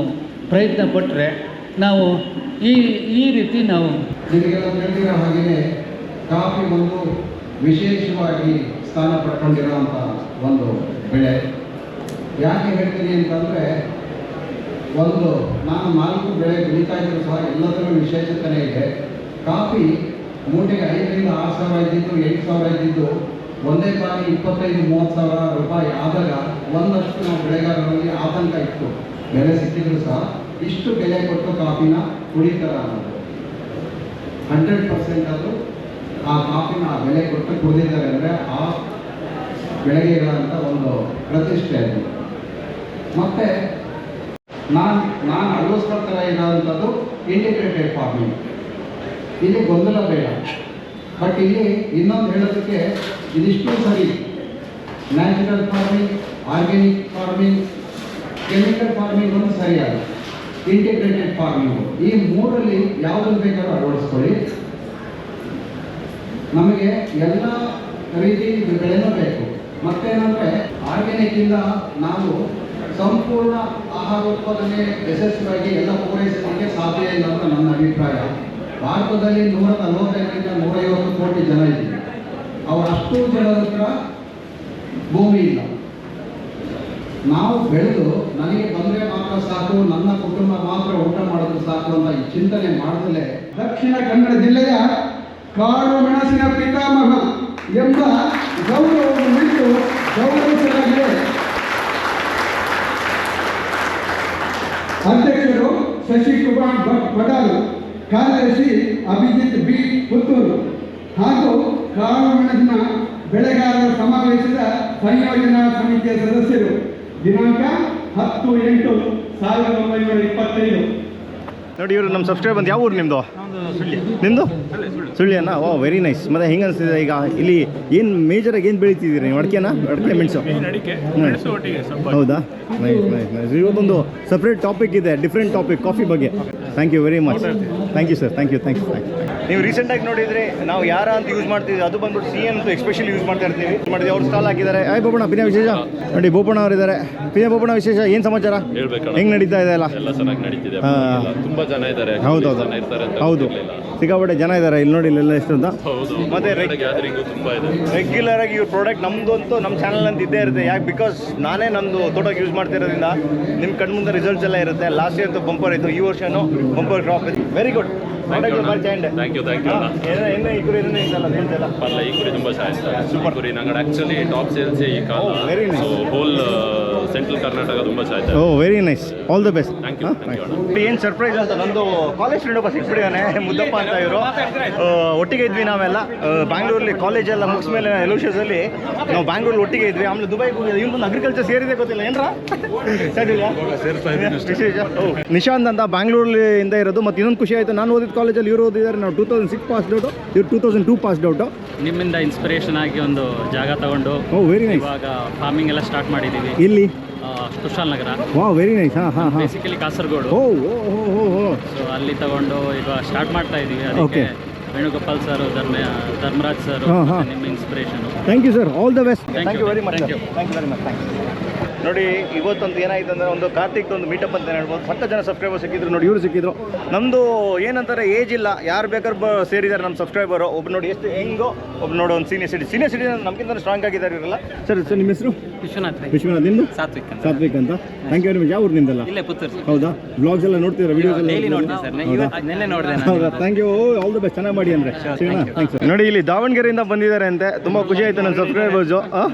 ಪ್ರಯತ್ನ ಪಟ್ಟರೆ ನಾವು ಈ ರೀತಿ ನಾವು ನಿಮಗೆಲ್ಲ ತಿಳಿದಿರೋ ಹಾಗೆಯೇ ಕಾಫಿ ಒಂದು ವಿಶೇಷವಾಗಿ ಸ್ಥಾನ ಪಡ್ಕೊಂಡಿರೋಂಥ ಒಂದು ಬೆಳೆ. ಯಾಕೆ ಹೇಳ್ತೀನಿ ಅಂತಂದರೆ, ನಾನು 4 ಬೆಳೆ ಬೆಳೀತಾ ಇದ್ದರೂ ಸಹ ಎಲ್ಲದರಲ್ಲೂ ವಿಶೇಷತೆ ಇದೆ. ಕಾಫಿ ಮೂಟೆಗೆ 5,000 ರಿಂದ 6,000 ಇದ್ದಿದ್ದು, 8,000 ಇದ್ದಿದ್ದು, ಒಂದೇ ಬಾರಿ 25,000-30,000 ರೂಪಾಯಿ ಆದಾಗ ಒಂದಷ್ಟು ನಾವು ಬೆಳೆಗಾರರಲ್ಲಿ ಆತಂಕ ಇತ್ತು. ಬೆಲೆ ಸಿಕ್ಕಿದ್ರು ಸಹ ಇಷ್ಟು ಬೆಲೆ ಕೊಟ್ಟು ಕಾಫಿನ ಕುಡಿತಾರ ಅನ್ನೋದು. 100% ಅದು ಆ ಕಾಫಿನ ಆ ಬೆಲೆ ಕೊಟ್ಟು ಕುಡಿದಿದ್ದಾರೆ ಅಂದರೆ ಆ ಬೆಳೆಗೆ ಇರೋಂಥ ಒಂದು ಪ್ರತಿಷ್ಠೆ ಅದು. ಮತ್ತು ನಾನು ಅಳವಡಿಸ್ಕೊಳ್ತಾ ಇರೋವಂಥದ್ದು ಇಂಟಿಗ್ರೇಟೆಡ್ ಫಾರ್ಮಿಂಗ್. ಇಲ್ಲಿ ಗೊಂದಲ ಬೇಡ, ಬಟ್ ಇಲ್ಲಿ ಇನ್ನೊಂದು ಹೇಳೋದಕ್ಕೆ ಇದಿಷ್ಟು ಸರಿ. Natural farming, organic farming, chemical farming ಒಂದು ಸರಿಯಾದ, ಇಂಟಿಗ್ರೇಟೆಡ್ ಫಾರ್ಮಿಂಗು, ಈ ಮೂರರಲ್ಲಿ ಯಾವುದನ್ನು ಬೇಕಾದ್ರೂ ಅಳವಡಿಸ್ಕೊಳ್ಳಿ. ನಮಗೆ ಎಲ್ಲ ರೀತಿ ಬೆಳೆನೂ ಬೇಕು. ಮತ್ತೇನಂದರೆ ಆರ್ಗ್ಯಾನಿಕ್ಕಿಂದ ನಾವು ಸಂಪೂರ್ಣ ಆಹಾರ ಉತ್ಪಾದನೆ ಯಶಸ್ವಿಯಾಗಿ ಎಲ್ಲ ಪೂರೈಸಲಿಕ್ಕೆ ಸಾಧ್ಯ ಇಲ್ಲ ಅಂತ ನನ್ನ ಅಭಿಪ್ರಾಯ. ಭಾರತದಲ್ಲಿ 145ರಿಂದ 150 ಕೋಟಿ ಜನ ಇದ್ದಾರೆ. ಅವರಷ್ಟು ಜನರ ಹತ್ರ ಭೂಮಿ ಇಲ್ಲ. ನಾವು ಬೆಳೆದು ನನಗೆ ಬಂದರೆ ಮಾತ್ರ ಸಾಕು, ನನ್ನ ಕುಟುಂಬ ಮಾತ್ರ ಊಟ ಮಾಡೋದು ಸಾಕು ಅಂತ ಈ ಚಿಂತನೆ ಮಾಡದಲ್ಲೇ ದಕ್ಷಿಣ ಕನ್ನಡ ಜಿಲ್ಲೆಯ ಕಾಳು ಮೆಣಸಿನ ಪಿತಾಮಹ ಎಂಬ ಗೌರವವನ್ನು ಬಿಟ್ಟು ಗೌರವಿಸಲಾಗಿದೆ. ಅಧ್ಯಕ್ಷರು ಶಶಿಕುಮಾರ್ ಬಡಾಲ್, ಕಾರ್ಯದರ್ಶಿ ಅಭಿಜಿತ್ ಬಿ ಪುತ್ತೂರು ಹಾಗೂ ಕಾಳು ಮೆಣಸಿನ ಬೆಳೆಗಾರರ ಸಮಾವೇಶದ ಸಂಯೋಜನಾ ಸಮಿತಿಯ ಸದಸ್ಯರು. ದಿನಾಂಕ 10/8/1925. ನೋಡಿ ಇವರು ನಮ್ಮ ಸಬ್ಸ್ಕ್ರೈಬ್ ಅಂತ ಯಾವ ಊರು ನಿಮ್ಮದು? ನಿಮ್ಮದು ಸುಳ್ಳಿಯನ್ನ? ಓ ವೆರಿ ನೈಸ್. ಮತ್ತು ಹೆಂಗೆ ಅನಿಸ್ತಿದೆ ಈಗ ಇಲ್ಲಿ ಏನು ಮೇಜರಾಗಿ ಏನು ಬೆಳಿತಿದ್ದೀರಿ ನೀವು? ಅಡಿಕೆನಾ? ಅಡಿಕೆ ಮೆಣಸು? ಹೌದಾ? Nice nice nice. ಇವತ್ತೊಂದು ಸಪ್ರೇಟ್ ಟಾಪಿಕ್ ಇದೆ, ಡಿಫ್ರೆಂಟ್ ಟಾಪಿಕ್ ಕಾಫಿ ಬಗ್ಗೆ. Thank you very much. Thank you sir, thank you. ನೀವು ರೀಸೆಂಟಾಗಿ ನೋಡಿದರೆ ನಾವು ಯಾರ ಅಂತ ಯೂಸ್ ಮಾಡ್ತಿದ್ವಿ, ಅದು ಬಂದ್ಬಿಟ್ಟು ಸಿ ಅಂತ ಎಸ್ಪೆಷಲಿ ಯೂಸ್ ಮಾಡ್ತಾ ಇರ್ತೀವಿ. ಮಾಡಿದ್ವಿ, ಅವ್ರು ಸ್ಟಾಲ್ ಹಾಕಿದ್ದಾರೆ. ಬೋಪಣ್ಣ ಪಿನ ವಿಶೇಷ ನೋಡಿ, ಬೋಪಣ್ಣ ಅವರಿದ್ದಾರೆ. ಬೋಪಣ್ಣ ವಿಶೇಷ ಏನು ಸಮಾಚಾರ? ಹೆಂಗೆ ನಡೀತಾ ಇದೆ? ಎಲ್ಲ ಚೆನ್ನಾಗಿ ನಡೀತಿದೆ. ತುಂಬಾ ಜನ ಇದ್ದಾರೆ. ಹೌದೌದು ಹೌದು, ಸಿಕ್ಕಾಪಟ್ಟೆ ಜನ ಇದ್ದಾರೆ ಇಲ್ಲಿ ನೋಡಿ, ಇಲ್ಲೆಲ್ಲ ಎಷ್ಟು ಅಂತ. ಮತ್ತೆ ರೆಗ್ಯುಲರ್ ಆಗಿ ಇವ್ರ ಪ್ರಾಡಕ್ಟ್ ನಮ್ಮದು ಅಂತೂ ನಮ್ಮ ಚಾನಲ್ ಅಂತ ಇದ್ದೇ ಇರುತ್ತೆ. ಯಾಕೆ? ಬಿಕಾಸ್ ನಾನೇ ನಮ್ಮದು ತೋಟಕ್ಕೆ ಯೂಸ್ ಮಾಡ್ತಿರೋದ್ರಿಂದ ನಿಮ್ಮ ಕಣ್ಮುಂದೆ ರಿಸಲ್ಟ್ಸ್ ಎಲ್ಲ ಇರುತ್ತೆ. ಲಾಸ್ಟ್ ಇಯರ್ ಬಂಪರ್ ಇತ್ತು, ಈ ವರ್ಷನೂ ಬಂಪರ್ ಕ್ರಾಪ್ ಇದೆ. Very good. ಥ್ಯಾಂಕ್ ಯು ಏನು ಈ ಕುರಿ ಇದೆಲ್ಲ ಹೇಳ್ತಲ್ಲ ಪಲ್ಲ ಈ ಕುರಿ ತುಂಬ ಚೆನ್ನಾಗಿದೆ. ಸೂಪರ್ ಕುರಿ ನಂಗಡ ಆ್ಯಕ್ಚುಲಿ ಟಾಪ್ ಸೇಲ್ಸ್ ಈ ಕಾಲ. Very nice. Whole central Karnataka ತುಂಬ ಚೆನ್ನಾಗಿದೆ. Oh very nice, all the best. Thank you. ಏನು ಸರ್ಪ್ರೈಸ್ ಅಂತ, ನಂದು ಕಾಲೇಜ್ ಫ್ರೆಂಡ್ ಒಬ್ಬ ಸಿಕ್ಬಿಟ್ಟಿದ್ದಾನೆ, ಮುದ್ದಪ್ಪ ಅಂತ ಇವರು. ಒಟ್ಟಿಗೆ ಇದ್ವಿ ನಾವೆಲ್ಲ ಬ್ಯಾಂಗ್ಳೂರಲ್ಲಿ ಕಾಲೇಜೆಲ್ಲ ಮುಗಿಸ್ ಮೇಲೆ ಎಲೋಷಿಯಸಲ್ಲಿ ನಾವು ಬ್ಯಾಂಗ್ಳೂರಲ್ಲಿ ಒಟ್ಟಿಗೆ ಇದ್ವಿ. ಆಮೇಲೆ ದುಬೈಗೆ ಹೋಗಿದ್ವಿ. ಇವ್ನು ಅಗ್ರಿಕಲ್ಚರ್ ಸೇರಿದೆ ಗೊತ್ತಿಲ್ಲ ಏನ್ರ ನಿಶಾಂತ್ ಅಂತ ಬ್ಯಾಂಗ್ಳೂರಿಂದ ಇರೋದು. ಮತ್ತು ಇನ್ನೊಂದು ಖುಷಿ ಆಯಿತು, ನಾನು ಓದಿದ ಕಾಲೇಜಲ್ಲಿ ಇವರು ಓದಿದ್ದಾರೆ. ನಾವು 2006 ಪಾಸ್ಡ್ ಔಟು, ಇವ್ರು 2002 ಪಾಸ್ಡ್ ಔಟು. ನಿಮ್ಮಿಂದ ಇನ್ಸ್ಪಿರೇಷನ್ ಆಗಿ ಒಂದು ಜಾಗ ತಗೊಂಡು ವೆರಿ ನೈಸ್. ಇವಾಗ ಫಾರ್ಮಿಂಗ್ ಎಲ್ಲ ಸ್ಟಾರ್ಟ್ ಮಾಡಿದ್ದೀವಿ. ಇಲ್ಲಿ Kushal Nagar. Very nice. Basically Kasaragod. So ಅಲ್ಲಿ ತಗೊಂಡು ಈಗ ಸ್ಟಾರ್ಟ್ ಮಾಡ್ತಾ ಇದ್ದೀವಿ. ಅದಕ್ಕೆ ವೇಣುಗೋಪಾಲ್ ಸರ್, ಧರ್ಮರಾಜ್ ಸರ್ ನಿಮ್ಮ inspiration. Thank you sir, all the best. Thank you very much. ನೋಡಿ ಇವತ್ತೊಂದು ಏನಾಯ್ತು ಅಂದರೆ, ಒಂದು ಕಾರ್ತಿಕ್ ಒಂದು ಮೀಟಪ್ ಅಂತ ಹೇಳ್ಬೋದು. 10 ಜನ ಸಬ್ಸ್ಕ್ರೈಬರ್ ಸಿಕ್ಕಿದ್ರು ನೋಡಿ, ಇವರು ಸಿಕ್ಕಿದ್ರು. ನಮ್ಮದು ಏನಂತಾರೆ ಏಜ್ ಇಲ್ಲ, ಯಾರು ಬೇಕಾದ್ರೂ ಸೇರಿದ್ದಾರೆ ನಮ್ಮ ಸಬ್ಸ್ಕ್ರೈಬರು. ಒಬ್ಬರು ನೋಡಿ ಎಷ್ಟು ಹೆಂಗೋ, ಒಬ್ಬರು ನೋಡೋ ಒಂದು ಸೀನಿಯರ್ ಸಿಟಿಸನ್ ನಮಗಿಂತ ಸ್ಟ್ರಾಂಗ್ ಆಗಿದ್ದಾರೆ ಇವರೆಲ್ಲ. ಸರ್ ನಿಮ್ಮ ಹೆಸರು? ವಿಶ್ವನಾಥ್. ನಿಮ್ಮದು? ಸಾತ್ವಿಕ್ ಅಂತ. Thank you very much. ಯಾವ ಊರು ನಿಮ್ದಲ್ಲ? ಇಲ್ಲೇ ಪುತ್ತೂರು. ಹೌದಾ? ಬ್ಲಾಗ್ಸ್ ಎಲ್ಲ ನೋಡ್ತಿದ್ದೀರಾ? ವಿಡಿಯೋಸ್ ಎಲ್ಲ ನೆನ್ನೆ ನೋಡಿದೆ. ಹೌದಾ? Thank you, all the best. ಚೆನ್ನಾಗಿ ಮಾಡಿ ಅಂದರೆ ಥ್ಯಾಂಕ್ಸ್. ನೋಡಿ ಇಲ್ಲಿ ದಾವಣಗೆರೆಯಿಂದ ಬಂದಿದ್ದಾರೆ ಅಂತೆ. ತುಂಬ ಖುಷಿ ಆಯಿತು ನನ್ನ ಸಬ್ಸ್ಕ್ರೈಬರ್ಸು.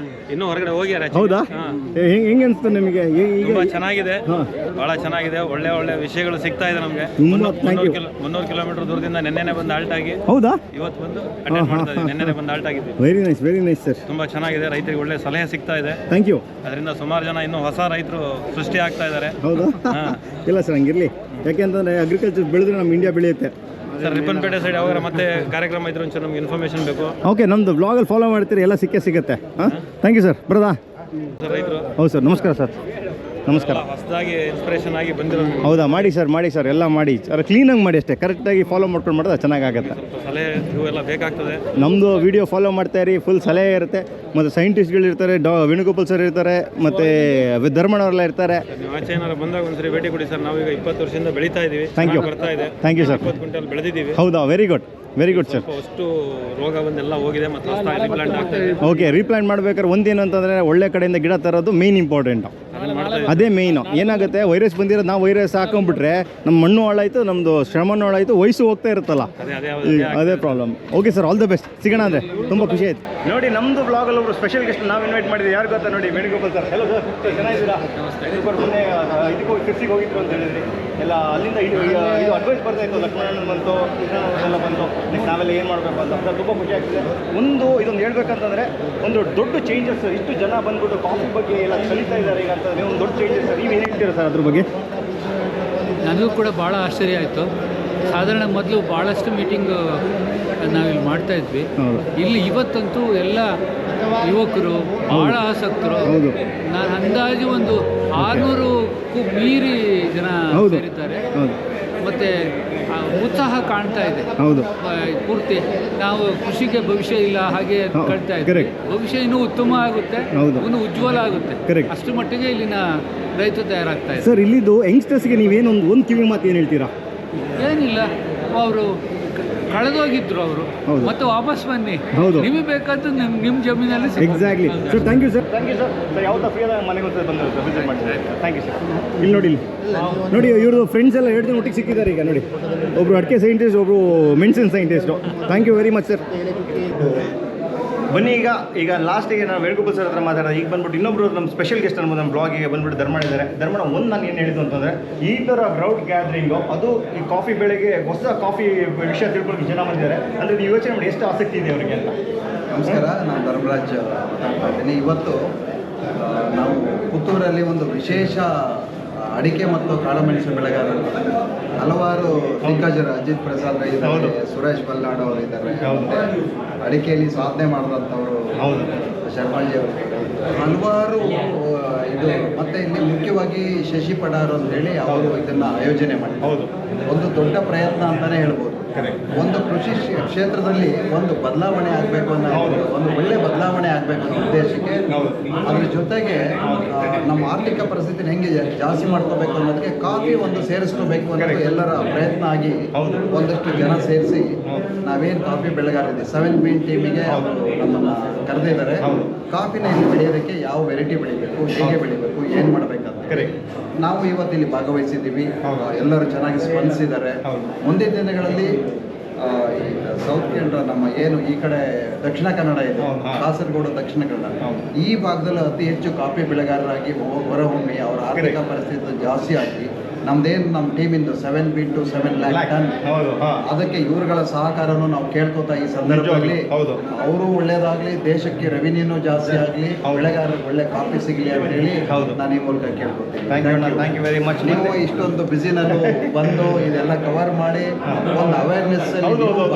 ಇನ್ನೂ ಹೊರಗಡೆ ಹೋಗ್ಯಾರ. ಹೌದಾ? ಹೆಂಗೆ ಅನಿಸ್ತು ನಿಮಗೆ? ತುಂಬಾ ಚೆನ್ನಾಗಿದೆ, ಬಹಳ ಚೆನ್ನಾಗಿದೆ. ಒಳ್ಳೆ ಒಳ್ಳೆ ವಿಷಯಗಳು ಸಿಗ್ತಾ ಇದೆ ನಮಗೆ. 300 ಕಿಲೋಮೀಟರ್ ದೂರದಿಂದ ನೆನ್ನೆನೆ ಬಂದು ಆಲ್ಟ್ ಆಗಿ. ಹೌದಾ? ಇವತ್ತು ಬಂದು ಅಟೆಂಡ್ ಮಾಡ್ತಾ ಇದ್ದೀವಿ. ನೆನ್ನೆನೆ ಬಂದು ಆಲ್ಟ್ ಆಗಿದ್ದೀವಿ. Very nice sir. ತುಂಬಾ ಚೆನ್ನಾಗಿದೆ. ರೈತರಿಗೆ ಒಳ್ಳೆ ಸಲಹೆ ಸಿಗ್ತಾ ಇದೆ. Thank you. ಅದರಿಂದ ಸುಮಾರು ಜನ ಇನ್ನೂ ಹೊಸ ರೈತರು ಸೃಷ್ಟಿ ಆಗ್ತಾ ಇದ್ದಾರೆ. ಹೌದಾ? ಇಲ್ಲ ಸರ್, ಹಂಗಿರಲಿ. ಯಾಕೆಂತಂದ್ರೆ ಅಗ್ರಿಕಲ್ಚರ್ ಬೆಳೆದ್ರೆ ನಮ್ಮ ಇಂಡಿಯಾ ಬೆಳೆಯುತ್ತೆ. ಸರ್ ರಿಪ್ಪನ್ಪೇಟೆ ಸೈಡ್ ಯಾವಾಗ ಮತ್ತೆ ಕಾರ್ಯಕ್ರಮ ಇದ್ರು ಒಂಚೂರು ನಮ್ಗೆ ಇನ್ಫಾರ್ಮೇಷನ್ ಬೇಕು. ಓಕೆ, ನಮ್ಮದು ಬ್ಲಾಗಲ್ಲಿ ಫಾಲೋ ಮಾಡ್ತೀರಿ, ಎಲ್ಲ ಸಿಗುತ್ತೆ. ಹಾಂ, ಥ್ಯಾಂಕ್ ಯು ಸರ್. ಬರೋದಾ? ರೈತರು. ಹೌದು ಸರ್, ನಮಸ್ಕಾರ ಸರ್. ನಮಸ್ಕಾರ. ಹೊಸದಾಗಿ ಇನ್ಸ್ಪಿರೇಷನ್ ಆಗಿ ಬಂದಿರೋದು. ಹೌದಾ? ಮಾಡಿ ಸರ್, ಎಲ್ಲ ಮಾಡಿ. ಕ್ಲೀನಾಗಿ ಮಾಡಿ ಅಷ್ಟೇ, ಕರೆಕ್ಟಾಗಿ ಫಾಲೋ ಮಾಡ್ಕೊಂಡು ಮಾಡಿದ್ರೆ ಚೆನ್ನಾಗಾಗುತ್ತೆ. ಸ್ವಲ್ಪ ಸಲಹೆ ಇವೆಲ್ಲ ಬೇಕಾಗ್ತದೆ. ನಮ್ಮದು ವಿಡಿಯೋ ಫಾಲೋ ಮಾಡ್ತಾ ಇರಿ, ಫುಲ್ ಸಲಹೆ ಇರುತ್ತೆ. ಮತ್ತು ಸೈಂಟಿಸ್ಟ್ಗಳು ಇರ್ತಾರೆ, ವೇಣುಗೋಪಾಲ್ ಸರ್ ಇರ್ತಾರೆ, ಮತ್ತು ಧರ್ಮಣ್ಣವರೆಲ್ಲ ಇರ್ತಾರೆ. ನೀವು ಆಚೆ ಏನಾರು ಬಂದಾಗ ಒಂದ್ಸರಿ ಭೇಟಿ ಕೊಡಿ ಸರ್. ನಾವೀಗ 20 ವರ್ಷದಿಂದ ಬೆಳೀತಾ ಇದ್ದೀವಿ. Thank you. ಬರ್ತಾ ಇದೆ. Thank you sir. 20 ಕ್ವಿಂಟಲ್ ಬೆಳೆದಿದ್ದೀವಿ. ಹೌದಾ? Very good sir. ಅಷ್ಟು ರೋಗ ಬಂದೆಲ್ಲ ಹೋಗಿದೆ ಮತ್ತು ಹೊಸದಾಗಿ ರೀಪ್ಲಾಂಟ್ ಆಗ್ತಾ ಇದೆ. ಓಕೆ, ರೀಪ್ಲಾಂಟ್ ಮಾಡ್ಬೇಕಾದ್ರೆ ಒಂದೇನು ಅಂತಂದರೆ ಒಳ್ಳೆ ಕಡೆಯಿಂದ ಗಿಡ ತರೋದು ಮೇನ್ ಇಂಪಾರ್ಟೆಂಟು. ಅದೇ ಮೇಯ್ನು. ಏನಾಗುತ್ತೆ, ವೈರಸ್ ಬಂದಿರೋದು ನಾವು ವೈರಸ್ ಹಾಕೊಂಡ್ಬಿಟ್ರೆ ನಮ್ಮ ಮಣ್ಣು ಹಾಳಾಯಿತು, ನಮ್ಮದು ಶ್ರಮನೂ ಹಾಳಾಯಿತು, ವಯಸ್ಸು ಹೋಗ್ತಾ ಇರುತ್ತಲ್ಲ, ಅದೇ problem. Okay sir, all the best. ಸಿಗೋಣ ಅಂದರೆ ತುಂಬ ಖುಷಿ ಆಯ್ತು. ನೋಡಿ ನಮ್ಮದು ಬ್ಲಾಗಲ್ಲಿ ಒಬ್ಬರು ಸ್ಪೆಷಲ್ ಗೆಸ್ಟ್ ನಾವು ಇನ್ವೈಟ್ ಮಾಡಿದ್ವಿ. ಯಾರು ಗೊತ್ತಾ? ನೋಡಿ ವೇಣುಗೋಪಾಲ್ ಸರ್. ಹೆಲೋ ಸರ್, ಚೆನ್ನಾಗಿದ್ದೀರಾ? ಸೂಪರ್. ಮೊನ್ನೆ ಇದಕ್ಕೆ ಹೋಗಿ ಹೋಗಿದ್ರು ಅಂತ ಹೇಳಿದ್ರಿ. ಎಲ್ಲ ಅಲ್ಲಿಂದ ಇದು ಅಡ್ವೈಸ್ ಬರ್ತಾ ಇತ್ತು, ಲಕ್ಷ್ಮಣ ಬಂತು, ಕೃಷ್ಣಲ್ಲ ಬಂತು, ನೆಕ್ಸ್ಟ್ ನಾವೆಲ್ಲ ಏನು ಮಾಡಬೇಕು ಅಂತ ತುಂಬ ಖುಷಿ ಆಗ್ತಿದೆ. ಇದೊಂದು ಹೇಳ್ಬೇಕಂತಂದರೆ ಒಂದು ದೊಡ್ಡ ಚೇಂಜಸ್, ಇಷ್ಟು ಜನ ಬಂದ್ಬಿಟ್ಟು ಕಾಫಿ ಬಗ್ಗೆ ಎಲ್ಲ ಕಲಿತಾ ಇದ್ದಾರೆ ಈಗ ಅಂತಂದರೆ ಒಂದು ದೊಡ್ಡ ಚೇಂಜಸ್. ನೀವು ಏನು ಹೇಳ್ತೀರಾ ಸರ್ ಅದ್ರ ಬಗ್ಗೆ? ನನಗೂ ಕೂಡ ಭಾಳ ಆಶ್ಚರ್ಯ ಆಯಿತು. ಸಾಧಾರಣ ಮೊದಲು ಭಾಳಷ್ಟು ಮೀಟಿಂಗು ನಾವಿಲ್ಲಿ ಮಾಡ್ತಾಯಿದ್ವಿ. ಇಲ್ಲಿ ಇವತ್ತಂತೂ ಎಲ್ಲ ಯುವಕರು ಭಾಳ ಆಸಕ್ತರು. ನಾನು ಅಂದಾಜು ಒಂದು 600ಕ್ಕೂ ಮೀರಿ ಜನ ಸೇರಿದ್ದಾರೆ. ಮತ್ತು ಉತ್ಸಾಹ ಕಾಣ್ತಾ ಇದೆ. ಪೂರ್ತಿ ನಾವು ಕೃಷಿಗೆ ಭವಿಷ್ಯ ಇಲ್ಲ ಹಾಗೆ ಕಾಣ್ತಾ ಇದ್ದೀವಿ. ಭವಿಷ್ಯ ಇನ್ನೂ ಉತ್ತಮ ಆಗುತ್ತೆ, ಇನ್ನೂ ಉಜ್ವಲ ಆಗುತ್ತೆ. ಅಷ್ಟು ಮಟ್ಟಿಗೆ ಇಲ್ಲಿನ ರೈತ ತಯಾರಾಗ್ತಾ ಇದೆ. ಸರ್, ಇಲ್ಲಿದ್ದು ಯಂಗ್ಸ್ಟರ್ಸ್ಗೆ ನೀವೇನು ಒಂದು ಕಿವಿ ಮಾತು ಏನು ಹೇಳ್ತೀರಾ? ಏನಿಲ್ಲ, ಅವರು ಕಳೆದೋಗಿದ್ರು, ಅವರು ಮತ್ತೆ ವಾಪಸ್ ಬನ್ನಿ, ನಿಮಗೆ ಬೇಕಾದ್ದು ನಿಮ್ಮ ಜಮೀನಲ್ಲಿ. Exactly sir. Thank you sir. Sir ಯಾವತ್ತೂ ಫ್ರೀ ಆದಾಗ ಮನೆಗೆ ಬಂದು ವಿಸಿಟ್ ಮಾಡ್ತೀನಿ. Thank you sir. ಇಲ್ಲಿ ನೋಡಿ ಇವರು ಫ್ರೆಂಡ್ಸ್ ಎಲ್ಲ 2 ದಿನ ಒಟ್ಟಿಗೆ ಸಿಕ್ಕಿದ್ದಾರೆ ಈಗ. ನೋಡಿ, ಒಬ್ಬರು ಅಡಿಕೆ ಸೈಂಟಿಸ್ಟ್, ಒಬ್ಬರು medicine scientist. Thank you very much sir. ಬನ್ನಿ ಈಗ ಲಾಸ್ಟಿಗೆ ನಾವು ವೇಣುಗೋಪಾಲ್ ಸರ್ ಹತ್ರ ಮಾತಾಡೋದು. ಈಗ ಬಂದ್ಬಿಟ್ಟು ಇನ್ನೊಬ್ರು ನಮ್ಮ ಸ್ಪೆಷಲ್ ಗೆಸ್ಟ್ ಅನ್ಬೋದು ನಮ್ಮ ಬ್ಲಾಗಿಗೆ ಬಂದ್ಬಿಟ್ಟು ಧರ್ಮಣ್ಣ ಇದ್ದಾರೆ. ಧರ್ಮಣ್ಣ, ಒಂದು ನಾನು ಏನು ಹೇಳಿದ್ದು ಅಂತಂದರೆ, ಈ ಥರ ಕ್ರೌಡ್ ಗ್ಯಾದರಿಂಗು, ಅದು ಈ ಕಾಫಿ ಬೆಳೆಗೆ ಹೊಸ ಕಾಫಿ ವಿಷಯ ತಿಳ್ಕೊಳ್ಳೋಕೆ ಜನ ಬಂದಿದ್ದಾರೆ ಅಂದರೆ ನೀವು ಯೋಚನೆ ಮಾಡಿ ಎಷ್ಟು ಆಸಕ್ತಿ ಇದೆ ಅವರಿಗೆ ಅಂತ. ನಮಸ್ಕಾರ, ನಾನು ಧರ್ಮರಾಜ್ ಮಾತಾಡ್ತಾ ಇದ್ದೀನಿ. ಇವತ್ತು ನಾವು ಪುತ್ತೂರಲ್ಲಿ ಒಂದು ವಿಶೇಷ ಅಡಿಕೆ ಮತ್ತು ಕಾಳುಮೆಣಸು ಬೆಳೆಗಾರರು ಹಲವಾರು ದಿಗ್ಗಜರು, ಅಜಿತ್ ಪ್ರಸಾದ್ ಇದ್ದಾರೆ, ಸುರೇಶ್ ಬಲ್ನಾಡ್ ಅವರು ಇದ್ದಾರೆ, ಅಡಿಕೆಯಲ್ಲಿ ಸಾಧನೆ ಮಾಡಿದಂಥವರು ಶರ್ಮಾಜಿ ಅವರು, ಹಲವಾರು ಇದು. ಮತ್ತು ಇಲ್ಲಿ ಮುಖ್ಯವಾಗಿ ಶಶಿ ಪಡಾರ್ ಅಂತೇಳಿ ಅವರು ಇದನ್ನು ಆಯೋಜನೆ ಮಾಡಿದ್ದಾರೆ. ಒಂದು ದೊಡ್ಡ ಪ್ರಯತ್ನ ಅಂತಲೇ ಹೇಳ್ಬೋದು. ಒಂದು ಕೃಷಿ ಕ್ಷೇತ್ರದಲ್ಲಿ ಒಂದು ಬದಲಾವಣೆ ಆಗಬೇಕು ಅನ್ನೋ ಒಂದು ಒಳ್ಳೆ ಬದಲಾವಣೆ ಆಗಬೇಕು ಅನ್ನೋ ಉದ್ದೇಶಕ್ಕೆ, ಅದ್ರ ಜೊತೆಗೆ ನಮ್ಮ ಆರ್ಥಿಕ ಪರಿಸ್ಥಿತಿನ ಹೆಂಗೆ ಜಾಸ್ತಿ ಮಾಡ್ಕೋಬೇಕು ಅನ್ನೋದಕ್ಕೆ ಕಾಫಿ ಒಂದು ಸೇರಿಸ್ಕೋಬೇಕು ಅನ್ನೋದು ಎಲ್ಲರ ಪ್ರಯತ್ನ ಆಗಿ ಒಂದಷ್ಟು ಜನ ಸೇರಿಸಿ ನಾವೇನು ಕಾಫಿ ಬೆಳೆಗಾರಿದೆ 7 ಬೀನ್ ಟೀಮಿಗೆ ಅವರು ನಮ್ಮನ್ನು ಕರೆದಿದ್ದಾರೆ. ಕಾಫಿನ ಇಲ್ಲಿ ಬೆಳೆಯೋದಕ್ಕೆ ಯಾವ ವೆರೈಟಿ ಬೆಳಿಬೇಕು, ಹೇಗೆ ಬೆಳಿಬೇಕು, ಏನು ಮಾಡಬೇಕಂತ ನಾವು ಇವತ್ತು ಇಲ್ಲಿ ಭಾಗವಹಿಸಿದ್ದೀವಿ. ಎಲ್ಲರೂ ಚೆನ್ನಾಗಿ ಸ್ಪಂದಿಸಿದ್ದಾರೆ. ಮುಂದಿನ ದಿನಗಳಲ್ಲಿ ಈ ಸೌತ್ ಕೇಂದ್ರ ನಮ್ಮ ಏನು ಈ ಕಡೆ ದಕ್ಷಿಣ ಕನ್ನಡ ಇದೆ, ಕಾಸರಗೋಡು ದಕ್ಷಿಣ ಕನ್ನಡ, ಈ ಭಾಗದಲ್ಲಿ ಅತಿ ಹೆಚ್ಚು ಕಾಫಿ ಬೆಳೆಗಾರರಾಗಿ ಹೊರಹೊಮ್ಮಿ ಅವರ ಆರ್ಥಿಕ ಪರಿಸ್ಥಿತಿ ಜಾಸ್ತಿ ಆಗಿ ನಮ್ಮ ಟೀಮಿಂದು 7 ಬೀನ್ ಟು 7 ಲ್ಯಾಕ್ ಟನ್, ಅದಕ್ಕೆ ಇವರುಗಳ ಸಹಕಾರನೂ ನಾವು ಕೇಳ್ಕೊತಾ ಈ ಸಂದರ್ಭದಲ್ಲಿ ಅವರು ಒಳ್ಳೇದಾಗಲಿ, ದೇಶಕ್ಕೆ ರೆವಿನ್ಯೂನು ಜಾಸ್ತಿ ಆಗಲಿ, ಬೆಳೆಗಾರರಿಗೆ ಒಳ್ಳೆ ಕಾಫಿ ಸಿಗಲಿ ಅಂತ ಹೇಳಿ ನಾನು ಈ ಮೂಲಕ ಕೇಳ್ಕೊತೀನಿ. Thank you very much. ನೀವು ಇಷ್ಟೊಂದು ಬ್ಯುಸಿನಲ್ಲೂ ಬಂದು ಇದೆಲ್ಲ ಕವರ್ ಮಾಡಿ ಒಂದು ಅವೇರ್ನೆಸ್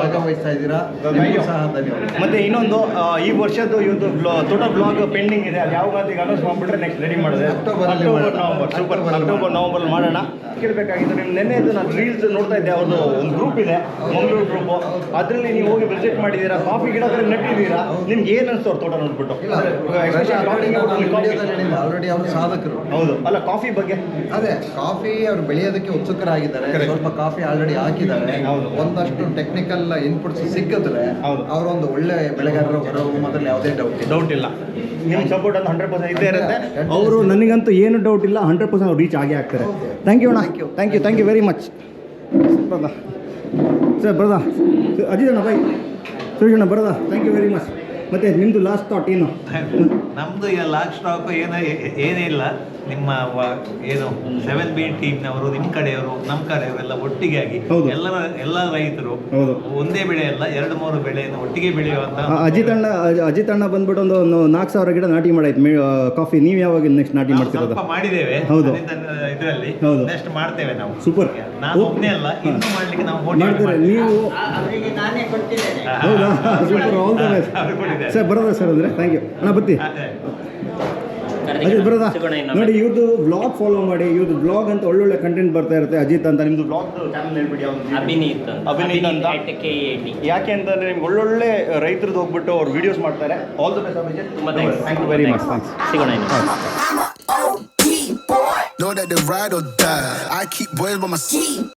ಭಾಗವಹಿಸ್ತಾ ಇದ್ದೀರಾ, ನಿಮಗೂ ಸಹ ಧನ್ಯವಾದ. ಮತ್ತೆ ಇನ್ನೊಂದು, ಈ ವರ್ಷದ್ದು ಇವತ್ತು ಟೋಟಲ್ ಬ್ಲಾಗ್ ಪೆಂಡಿಂಗ್ ಇದೆ, ಅದು ಯಾವಾಗ ಈಗ ಅನೌನ್ಸ್ ಮಾಡಿಬಿಟ್ರೆ ನೆಕ್ಸ್ಟ್ ರೆಡಿ ಮಾಡಿದೆ. ಅಕ್ಟೋಬರ್ ನವಂಬರ್ ಮಾಡೋಣ. ಕೇಳಬೇಕಾಗಿತ್ತು, ನೀವು ನೆನ್ನೆದು ನಾನು ರೀಲ್ಸ್ ನೋಡ್ತಾ ಇದ್ದೆ, ಅವ್ರದ್ದು ಒಂದು ಗ್ರೂಪ್ ಇದೆ, ಮಂಗಳೂರು ಗ್ರೂಪು, ಅದರಲ್ಲಿ ನೀವು ಹೋಗಿ ವಿಸಿಟ್ ಮಾಡಿದ್ದೀರಾ, ಕಾಫಿ ಗಿಡದಲ್ಲಿ ನೆಟ್ಟಿದ್ದೀರಾ, ನಿಮ್ಗೆ ಏನು ಅನಿಸ್ತು ಅವ್ರ ತೋಟ ನೋಡ್ಬಿಟ್ಟು? ಆಲ್ರೆಡಿ ಅವರು ಸಾಧಕರು. ಹೌದು, ಅಲ್ಲ ಕಾಫಿ ಬಗ್ಗೆ ಅದೇ ಕಾಫಿ ಅವರು ಬೆಳೆಯೋದಕ್ಕೆ ಉತ್ಸುಕರಾಗಿದ್ದಾರೆ. ಸ್ವಲ್ಪ ಕಾಫಿ ಆಲ್ರೆಡಿ ಹಾಕಿದ್ದಾರೆ. ಒಂದಷ್ಟು ಟೆಕ್ನಿಕಲ್ ಇನ್ಪುಟ್ಸ್ ಸಿಕ್ಕಿದ್ರೆ ಅವರೊಂದು ಒಳ್ಳೆ ಬೆಳೆಗಾರರ ಹೊರಹೊಮ್ಮದಲ್ಲಿ ಯಾವುದೇ ಡೌಟ್ ಇಲ್ಲ. ನಿಮ್ಮ ಸಪೋರ್ಟ್ ಅಂತ 100% ಇದ್ದೇ ಇರುತ್ತೆ. ಅವರು ನನಗಂತೂ ಏನು ಡೌಟ್ ಇಲ್ಲ, 100% ಅವ್ರು ರೀಚ್ ಆಗೇ ಆಗ್ತಾರೆ. ಥ್ಯಾಂಕ್ ಯು ಅಣ್ಣ. Thank you very much sir. ಬರದಾ ಅಜಿತ್ ಅಣ್ಣ, ಬೈ ಸುರೇಶ್ ಅಣ್ಣ, ಬರದಾ, ಥ್ಯಾಂಕ್ ಯು ವೆರಿ ಮಚ್. ಮತ್ತೆ ನಿಮ್ಮದು ಲಾಸ್ಟ್ ಥಾಟ್ ಏನು? ನಮ್ಮದು ಲಾಸ್ಟ್ ಸ್ಟಾಕ್ ಏನೇ ಇಲ್ಲ. ನಿಮ್ಮ ಏನು 7 ಬೀನ್ ಟೀಮ್ನವರು, ನಿಮ್ಮ ಕಡೆಯವರು, ನಮ್ಮ ಕಡೆಯವರೆಲ್ಲ ಒಟ್ಟಿಗೆ ಆಗಿ ಎಲ್ಲ ರೈತರು ಒಂದೇ ಬೆಳೆ ಅಲ್ಲ 2-3 ಬೆಳೆಯನ್ನು ಒಟ್ಟಿಗೆ ಬೆಳೆಯುವಂತ. ಅಜಿತ್ ಅಣ್ಣ ಬಂದ್ಬಿಟ್ಟು ಒಂದು 4,000 ಗಿಡ ನಾಟಿ ಮಾಡಾಯ್ತು ಕಾಫಿ. ನೀವು ಯಾವಾಗ ನೆಕ್ಸ್ಟ್ ನಾಟಿ ಮಾಡ್ತಿರೋದು? ಮಾಡಿದ್ದೇವೆ. ಹೌದು, ಇದರಲ್ಲಿ ನೆಕ್ಸ್ಟ್ ಮಾಡ್ತೇವೆ ನಾವು. ಸೂಪರ್. ನಾನು ಒಬ್ಬನೇ ಅಲ್ಲ, ಇನ್ನು ಮಾಡ್ಲಿಕ್ಕೆ ನಾವು ಮಾಡ್ತಾರೆ. ನೀವು ಹೌದಾ? Super, all the best sir. Baroda sir ಅಂದರೆ? ಥ್ಯಾಂಕ್ ಯು ಅಣ್ಣ. ಬರ್ತಿ ಅಜಿತ್, ಬರೋದಾ? ನೋಡಿ, ಇವ್ರದ್ದು ಬ್ಲಾಗ್ ಫಾಲೋ ಮಾಡಿ, ಇವ್ರದ್ದು ಬ್ಲಾಗ್ ಅಂತ ಒಳ್ಳೊಳ್ಳೆ ಕಂಟೆಂಟ್ ಬರ್ತಾ ಇರುತ್ತೆ. ಅಜಿತ್ ಅಂತ ನಿಮ್ಮದು ಬ್ಲಾಗ್ ಚಾನಲ್ ಹೇಳ್ಬಿಡಿ. ಅಭಿನೀತ್ ಅಂತ. ಯಾಕೆ ಅಂತಂದರೆ ನಿಮ್ಗೆ ಒಳ್ಳೊಳ್ಳೆ ರೈತರದ್ದು ಹೋಗ್ಬಿಟ್ಟು ಅವ್ರು ವಿಡಿಯೋಸ್ ಮಾಡ್ತಾರೆ. All the best Abhijit. Thank you very much. Thanks. Know that they ride or die. I keep boys by my side.